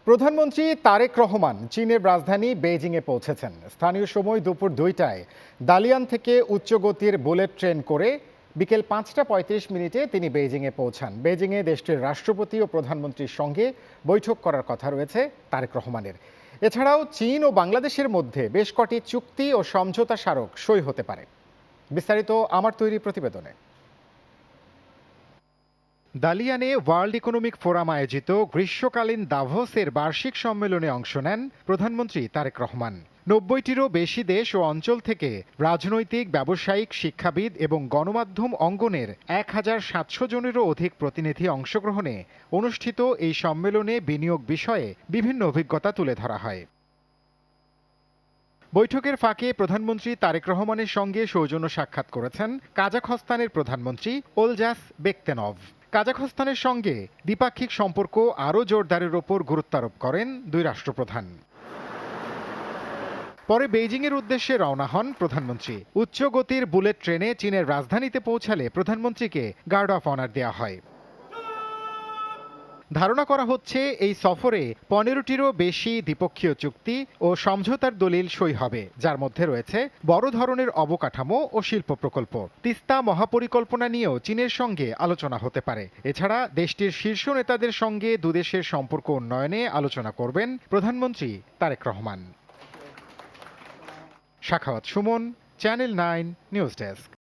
প্রধানমন্ত্রী তারেক রহমান চীনের রাজধানী বেইজিংয়ে পৌঁছেছেন। স্থানীয় সময় দুপুর 2টায় দালিয়ান থেকে উচ্চগতির বুলেট ট্রেন করে বিকেল 5টা 35 মিনিটে তিনি বেইজিংয়ে পৌঁছান। বেইজিংয়ে দেশটির রাষ্ট্রপতি ও প্রধানমন্ত্রীর সঙ্গে বৈঠক করার কথা রয়েছে তারেক রহমানের। এছাড়াও চীন ও বাংলাদেশের মধ্যে বেশ কটি চুক্তি ও সমঝোতা স্মারক সই হতে পারে। বিস্তারিত আমার তৈরি প্রতিবেদনে। দালিয়ানে ওয়ার্ল্ড ইকোনমিক ফোরাম আয়োজিত গ্রীষ্মকালীন দাভোসের বার্ষিক সম্মেলনে অংশ নেন প্রধানমন্ত্রী তারেক রহমান। 90টিরও বেশি দেশ ও অঞ্চল থেকে রাজনৈতিক, ব্যবসায়িক, শিক্ষাবিদ এবং গণমাধ্যম অঙ্গনের 1700 জনেরও অধিক প্রতিনিধি অংশগ্রহণে অনুষ্ঠিত এই সম্মেলনে বিনিয়োগ বিষয়ে বিভিন্ন অভিজ্ঞতা তুলে ধরা হয়। বৈঠকের ফাঁকে প্রধানমন্ত্রী তারেক রহমানের সঙ্গে সৌজন্য সাক্ষাৎ করেছেন কাজাখস্তানের প্রধানমন্ত্রী ওলজাস বেকতেনভ। কাজাখস্তানের সঙ্গে দ্বিপাক্ষিক সম্পর্ক আরও জোরদারের ওপর গুরুত্বারোপ করেন দুই রাষ্ট্রপ্রধান। পরে বেইজিংয়ের উদ্দেশ্যে রওনা হন প্রধানমন্ত্রী। উচ্চ গতির বুলেট ট্রেনে চীনের রাজধানীতে পৌঁছালে প্রধানমন্ত্রীকে গার্ড অফ অনার দেওয়া হয়। ধারণা করা হচ্ছে এই সফরে 15টিরও বেশি দ্বিপক্ষীয় চুক্তি ও সমঝোতার দলিল সই হবে, যার মধ্যে রয়েছে বড় ধরনের অবকাঠামো ও শিল্প প্রকল্প। তিস্তা মহাপরিকল্পনা নিয়েও চীনের সঙ্গে আলোচনা হতে পারে। এছাড়া দেশটির শীর্ষ নেতাদের সঙ্গে দুদেশের সম্পর্ক উন্নয়নে আলোচনা করবেন প্রধানমন্ত্রী Tarique Rahman. Sakhawat Sumon, channel 9 news desk.